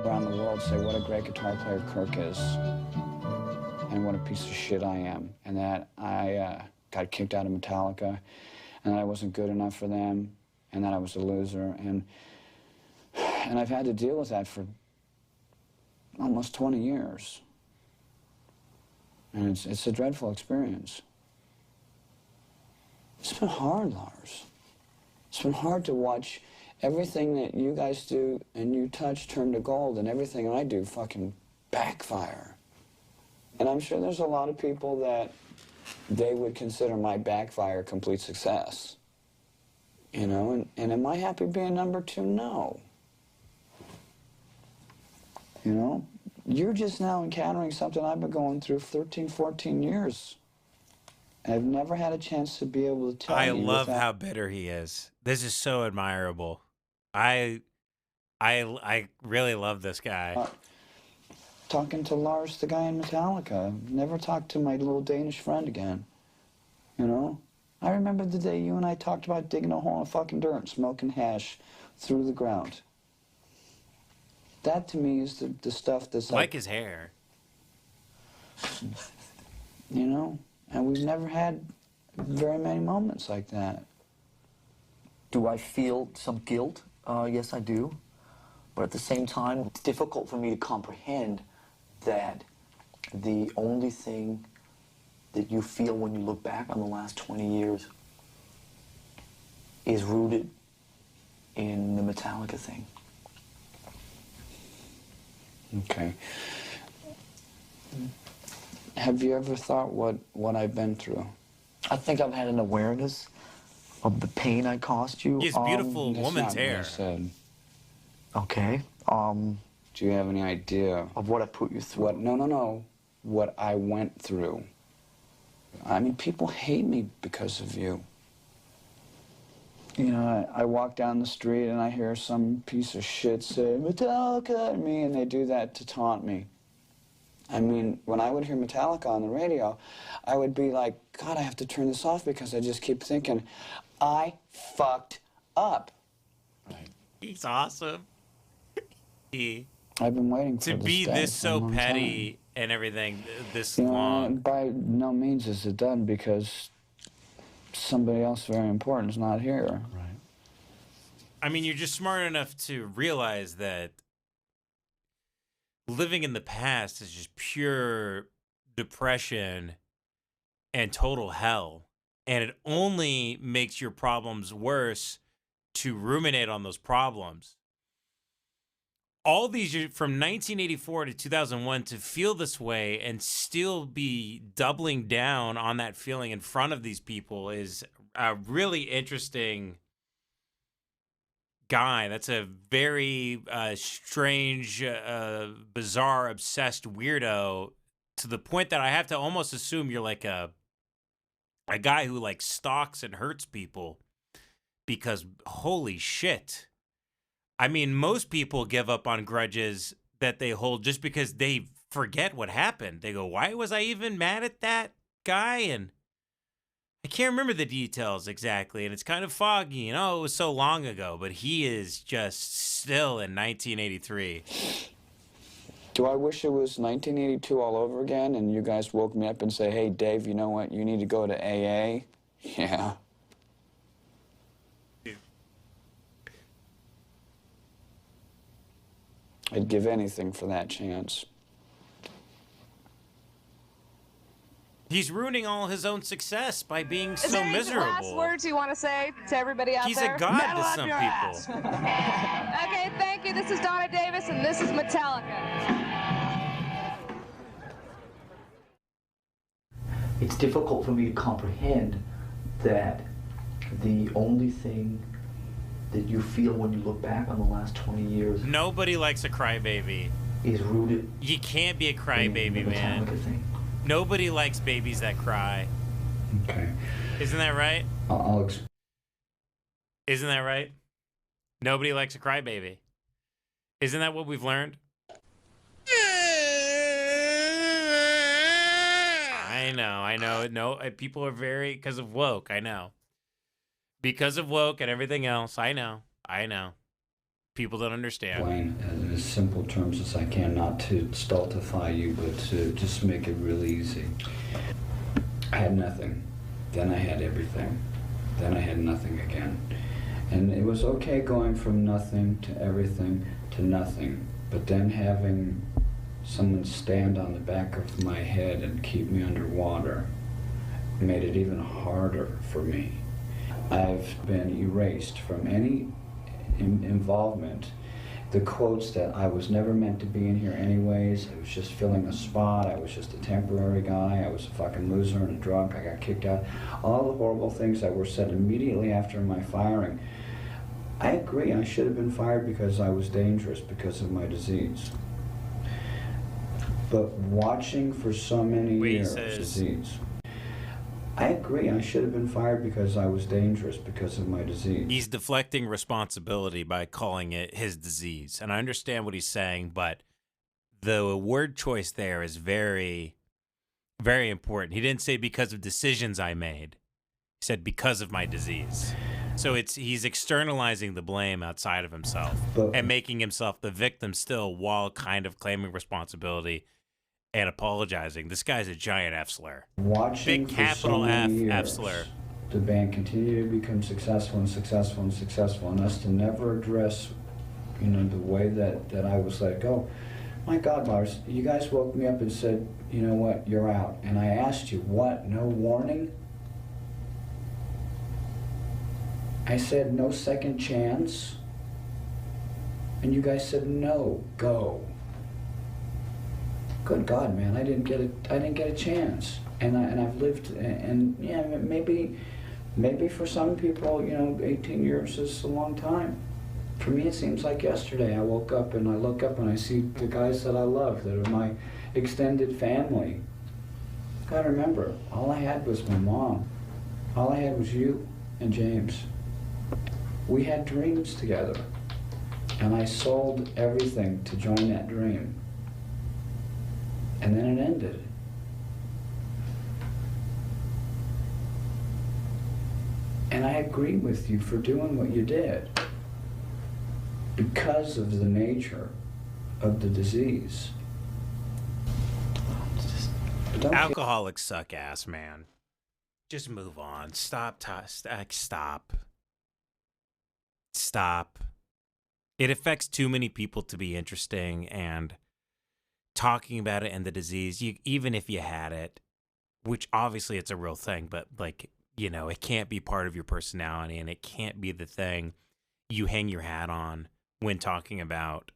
Around the world say what a great guitar player Kirk is and what a piece of shit I am, and that I got kicked out of Metallica and that I wasn't good enough for them and that I was a loser, and I've had to deal with that for almost 20 years, and it's a dreadful experience. It's been hard, Lars. It's been hard to watch everything that you guys do and you touch turn to gold, and everything I do fucking backfire. And I'm sure there's a lot of people that they would consider my backfire complete success. You know, and am I happy being number 2? No. You know, you're just now encountering something I've been going through 13, 14 years. I've never had a chance to be able to tell you. I love how bitter he is. This is so admirable. I really love this guy. Talking to Lars, the guy in Metallica. Never talked to my little Danish friend again. You know? I remember the day you and I talked about digging a hole in fucking dirt and smoking hash through the ground. That to me is the stuff that's like his hair. You know? And we've never had very many moments like that. Do I feel some guilt? Yes, I do. But at the same time, it's difficult for me to comprehend that the only thing that you feel when you look back on the last 20 years is rooted in the Metallica thing. Okay. Have you ever thought what I've been through? I think I've had an awareness of the pain I caused you. He has beautiful woman's hair. I said. Okay. Do you have any idea of what I put you through? No. What I went through. I mean, people hate me because of you. You know, I walk down the street and I hear some piece of shit say, Metallica at me, and they do that to taunt me. I mean, when I would hear Metallica on the radio, I would be like, God, I have to turn this off because I just keep thinking, I fucked up. Right. He's awesome. I've been waiting for to this be day this for so a long petty time. and everything this You long. know, by no means is it done because somebody else very important is not here. Right. I mean, you're just smart enough to realize that living in the past is just pure depression and total hell. And it only makes your problems worse to ruminate on those problems. All these years, from 1984 to 2001, to feel this way and still be doubling down on that feeling in front of these people is a really interesting guy. That's a very strange, bizarre, obsessed weirdo, to the point that I have to almost assume you're like a guy who like stalks and hurts people, because holy shit. I mean, most people give up on grudges that they hold just because they forget what happened. They go, why was I even mad at that guy? And I can't remember the details exactly, and it's kind of foggy. You know, it was so long ago, but he is just still in 1983. Do I wish it was 1982 all over again and you guys woke me up and say, hey, Dave, you know what? You need to go to AA? Yeah. I'd give anything for that chance. He's ruining all his own success by being Is so there any miserable. last words you want to say to everybody out He's there? a god to some people. Okay, thank you. This is Donna Davis, and this is Metallica. It's difficult for me to comprehend that the only thing that you feel when you look back on the last 20 years Nobody likes a crybaby. is rooted. You can't be a crybaby, in the man. Metallica thing. Nobody likes babies that cry. Okay. Isn't that right? I'll Isn't that right? Nobody likes a crybaby. Isn't that what we've learned? I know. No, people are very, because of woke, I know. Because of woke and everything else, I know. people don't understand. Explain in as simple terms as I can, not to stultify you, but to just make it really easy. I had nothing, then I had everything, then I had nothing again. And it was okay going from nothing to everything to nothing, but then having someone stand on the back of my head and keep me underwater made it even harder for me. I've been erased from any involvement. The quotes that I was never meant to be in here anyways, I was just filling a spot, I was just a temporary guy, I was a fucking loser and a drunk, I got kicked out. All the horrible things that were said immediately after my firing. I agree, I should have been fired because I was dangerous because of my disease. But watching for so many years, disease. I agree, I should have been fired because I was dangerous because of my disease. He's deflecting responsibility by calling it his disease. And I understand what he's saying, but the word choice there is very, very important. He didn't say because of decisions I made. He said because of my disease. So he's externalizing the blame outside of himself and making himself the victim still while kind of claiming responsibility and apologizing. This guy's a giant F-slur. Watching big capital F-slur. The band continue to become successful and successful and successful, and us to never address, the way that I was let go. My God, Lars, you guys woke me up and said, you know what, you're out. And I asked you, what, no warning? I said, no second chance. And you guys said, no, go. Good God, man, I didn't get a chance. And I've lived, and yeah, maybe for some people, 18 years is a long time. For me, it seems like yesterday. I woke up and I look up and I see the guys that I love, that are my extended family. Gotta remember, all I had was my mom. All I had was you and James. We had dreams together, and I sold everything to join that dream. And then it ended. And I agree with you for doing what you did because of the nature of the disease. Alcoholics suck ass, man. Just move on. Stop. Stop. It affects too many people to be interesting, and talking about it and the disease, even if you had it, which obviously it's a real thing, but it can't be part of your personality, and it can't be the thing you hang your hat on when talking about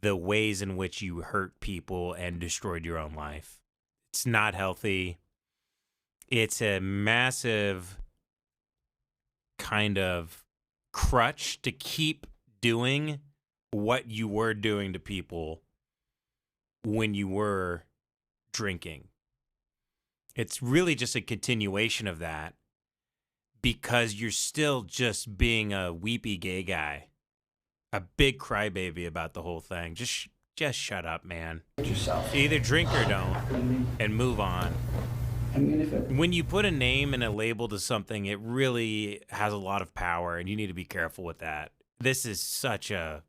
the ways in which you hurt people and destroyed your own life. It's not healthy. It's a massive kind of crutch to keep doing what you were doing to people when you were drinking. It's really just a continuation of that because you're still just being a weepy gay guy, a big crybaby about the whole thing. Just shut up, man. Yourself. Either drink or don't and move on. When you put a name and a label to something, it really has a lot of power, and you need to be careful with that. This is such a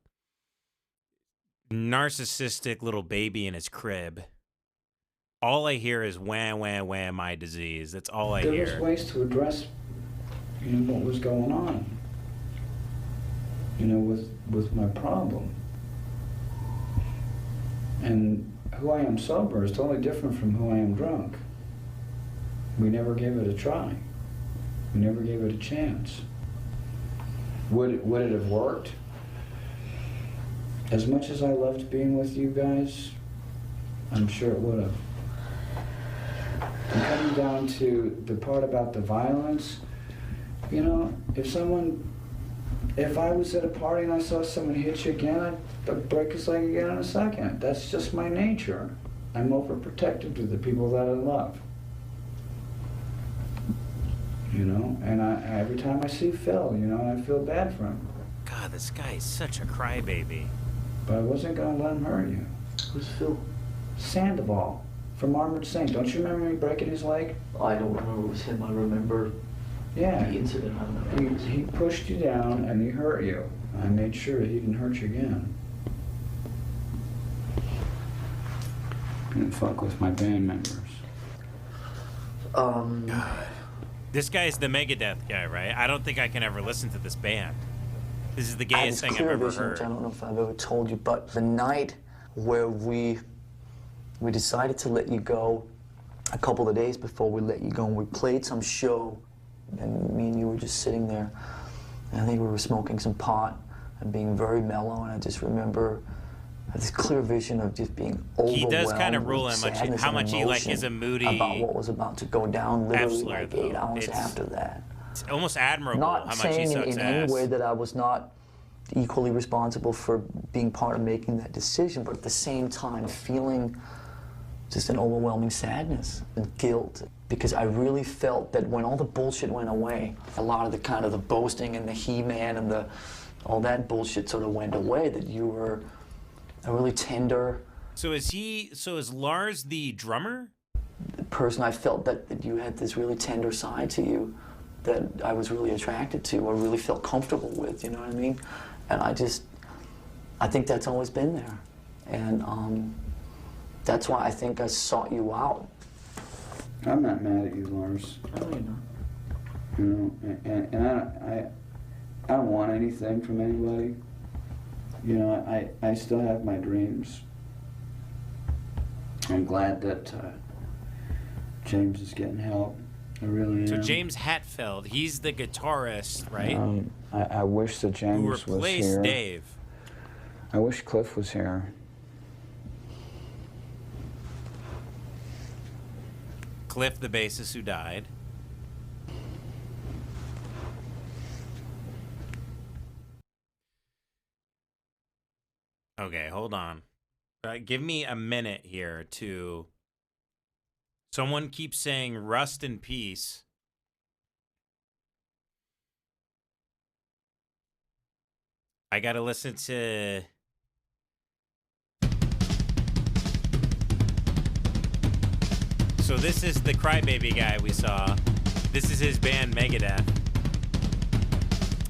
narcissistic little baby in his crib. All I hear is wham, wham, wham, my disease. That's all I hear. There was ways to address, what was going on, with my problem. And who I am sober is totally different from who I am drunk. We never gave it a try. We never gave it a chance. Would it have worked? As much as I loved being with you guys, I'm sure it would have. And coming down to the part about the violence, if I was at a party and I saw someone hit you again, I'd break his leg again in a second. That's just my nature. I'm overprotective to the people that I love. And every time I see Phil, I feel bad for him. God, this guy is such a crybaby. But I wasn't going to let him hurt you. Who's Phil? Sandoval from Armored Saint. Don't you remember me breaking his leg? I don't remember it was him. I remember Yeah. the incident. I don't know. He pushed you down and he hurt you. I made sure he didn't hurt you again. He didn't fuck with my band members. This guy's the Megadeth guy, right? I don't think I can ever listen to this band. This is the I had gayest this thing I've clear ever vision, which I heard. don't know if I've ever told you, but the night where we decided to let you go, a couple of days before we let you go, and we played some show, and me and you were just sitting there, and I think we were smoking some pot and being very mellow, and I just remember I had this clear vision of just being overwhelmed. He does kind of rule with how sadness much and he like emotion is a moody about what was about to go down literally F-slur, like though. 8 hours It's- after that. It's almost admirable Not how much he saying sucks in ass. any way that I was not equally responsible for being part of making that decision, but at the same time feeling just an overwhelming sadness and guilt, because I really felt that when all the bullshit went away, a lot of the kind of the boasting and the he-man and all that bullshit sort of went away, that you were a really tender So is Lars the drummer? person. I felt that you had this really tender side to you that I was really attracted to or really felt comfortable with, you know what I mean? And I think that's always been there. And that's why I think I sought you out. I'm not mad at you, Lars. No, you're not. You know, and I don't want anything from anybody. You know, I still have my dreams. I'm glad that James is getting help. I really am. So James Hetfield, he's the guitarist, right? I wish that James Who was replaced here. Dave. I wish Cliff was here. Cliff, the bassist who died. Okay, hold on. Give me a minute here to... Someone keeps saying rust in peace. I gotta listen to... So this is the Crybaby guy we saw. This is his band Megadeth.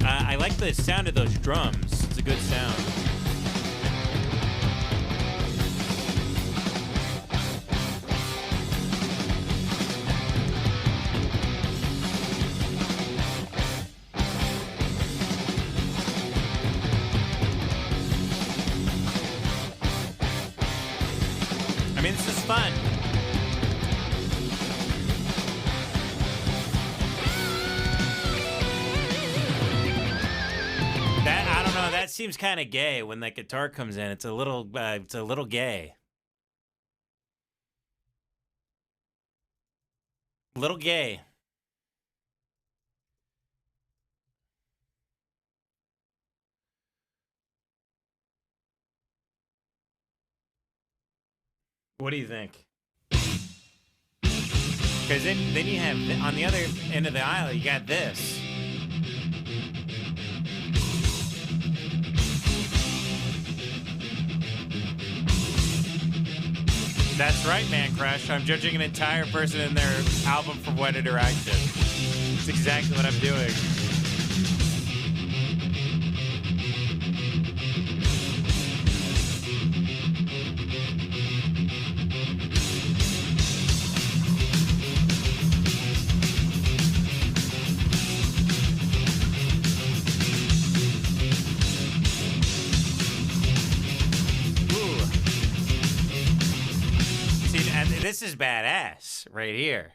I like the sound of those drums. It's a good sound. I mean, this is fun. I don't know. That seems kind of gay when that guitar comes in. It's a little gay. Little gay. What do you think? Because then you have, on the other end of the aisle, you got this. That's right, Man Crush. I'm judging an entire person in their album from One Direction. That's exactly what I'm doing. This is badass right here.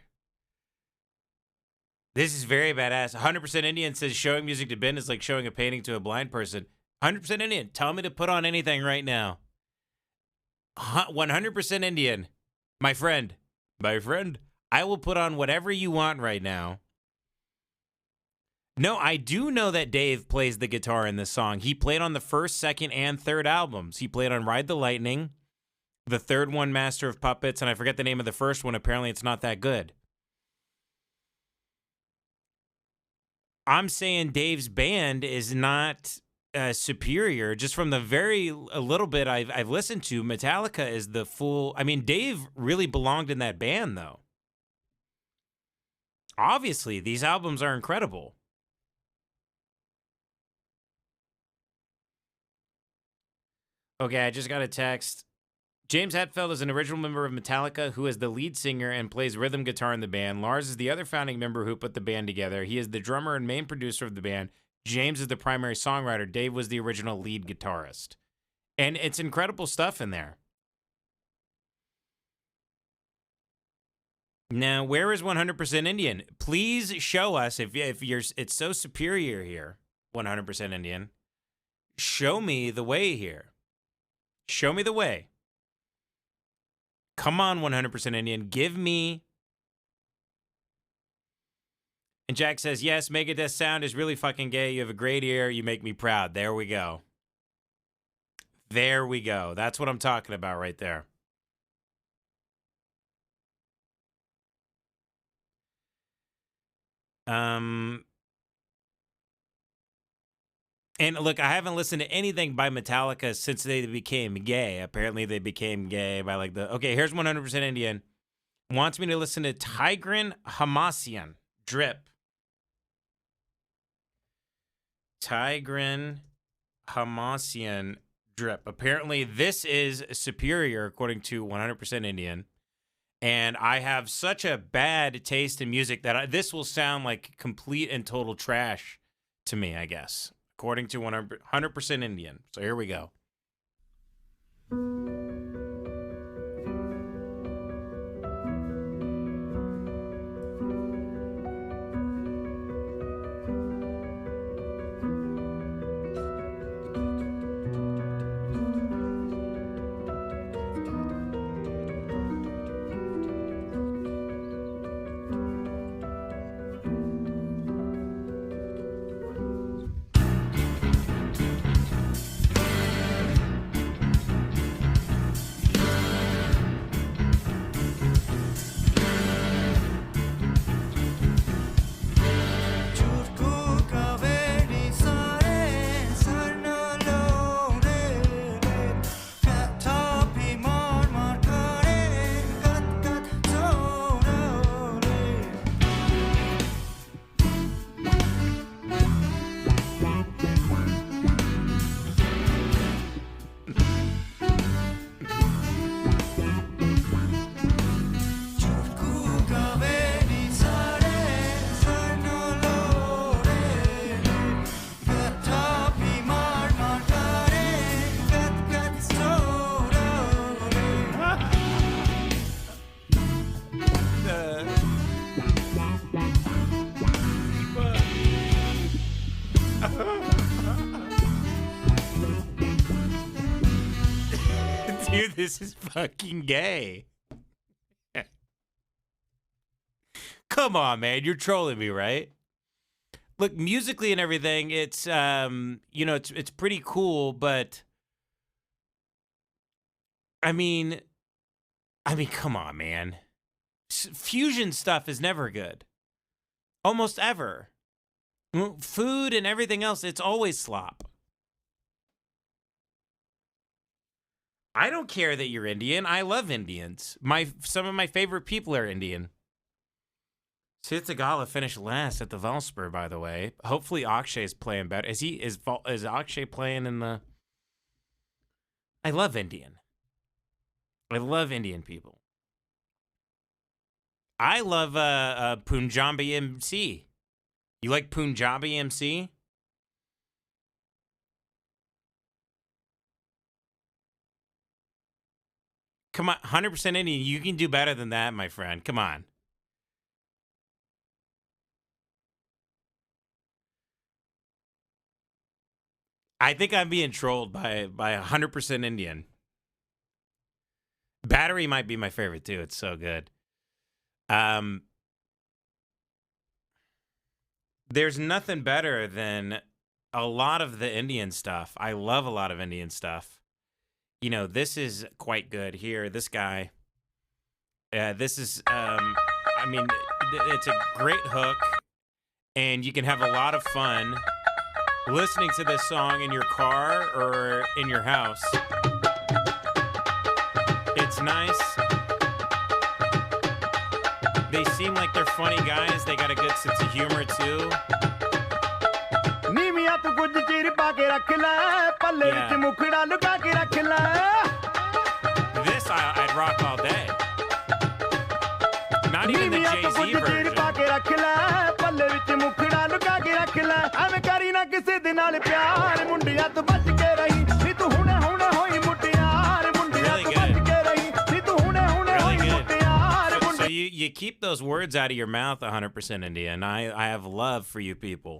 This is very badass. 100% Indian says showing music to Ben is like showing a painting to a blind person. 100% Indian. Tell me to put on anything right now. 100% Indian. My friend. I will put on whatever you want right now. No, I do know that Dave plays the guitar in this song. He played on the first, second, and third albums. He played on Ride the Lightning. The third one, Master of Puppets, and I forget the name of the first one. Apparently, it's not that good. I'm saying Dave's band is not superior. Just from the very little bit I've listened to, Metallica is the full... I mean, Dave really belonged in that band, though. Obviously, these albums are incredible. Okay, I just got a text. James Hetfield is an original member of Metallica who is the lead singer and plays rhythm guitar in the band. Lars is the other founding member who put the band together. He is the drummer and main producer of the band. James is the primary songwriter. Dave was the original lead guitarist. And it's incredible stuff in there. Now, where is 100% Indian? Please show us if you're. It's so superior here, 100% Indian. Show me the way here. Show me the way. Come on, 100% Indian. Give me. And Jack says, yes, Megadeth sound is really fucking gay. You have a great ear. You make me proud. There we go. There we go. That's what I'm talking about right there. And look, I haven't listened to anything by Metallica since they became gay. Apparently they became gay by like the... Okay, here's 100% Indian. Wants me to listen to Tigran Hamasyan. Drip. Tigran Hamasyan. Drip. Apparently this is superior according to 100% Indian. And I have such a bad taste in music that this will sound like complete and total trash to me, I guess. According to 100% Indian. So here we go. Dude, this is fucking gay. Come on, man. You're trolling me, right? Look, musically and everything, it's it's pretty cool, but I mean, come on, man. Fusion stuff is never good. Almost ever. Food and everything else, it's always slop. I don't care that you're Indian. I love Indians. Some of my favorite people are Indian. Sid Segala finished last at the Valspur, by the way. Hopefully Akshay's playing better. Is Akshay playing in the... I love Indian. I love Indian people. I love Punjabi MC. You like Punjabi MC? Come on, 100% Indian. You can do better than that, my friend. Come on. I think I'm being trolled by 100% Indian. Battery might be my favorite too. It's so good. There's nothing better than a lot of the Indian stuff. I love a lot of Indian stuff. You know, this is quite good here. This guy, this is, it's a great hook, and you can have a lot of fun listening to this song in your car or in your house. It's nice. They seem like they're funny guys. They got a good sense of humor too. ਨੀਵੀਆਂ ਤੂੰ ਕੁਝ ਚੀਰ ਪਾ ਕੇ ਰੱਖ ਲੈ ਪੱਲੇ ਵਿੱਚ ਮੁਖੜਾ ਲੁਕਾ ਕੇ ਰੱਖ ਲੈ This I'd rock all day. Not even the ਨੀਵੀਆਂ ਤੂੰ ਕੁਝ Jay-Z ਚੀਰ ਪਾ version. ਕੇ ਰੱਖ ਲੈ ਪੱਲੇ ਵਿੱਚ ਮੁਖੜਾ ਲੁਕਾ ਕੇ ਰੱਖ ਲੈ ਐਵੇਂ ਕਰੀ ਨਾ ਕਿਸੇ ਦੇ ਨਾਲ ਪਿਆਰ ਮੁੰਡਿਆਂ ਤੋਂ ਬਚ ਕੇ ਰਹੀ ਨੀ ਤੂੰ ਹੁਣੇ ਹੁਣੇ ਹੋਈ ਮੁਟਿਆਰ ਮੁੰਡਿਆਂ Really ਤੋਂ ਬਚ good. ਕੇ ਰਹੀ ਨੀ ਤੂੰ ਹੁਣੇ ਹੁਣੇ ਹੋਈ Really good. ਮੁਟਿਆਰ So you keep those words out of your mouth 100%, India, and I have love for you people.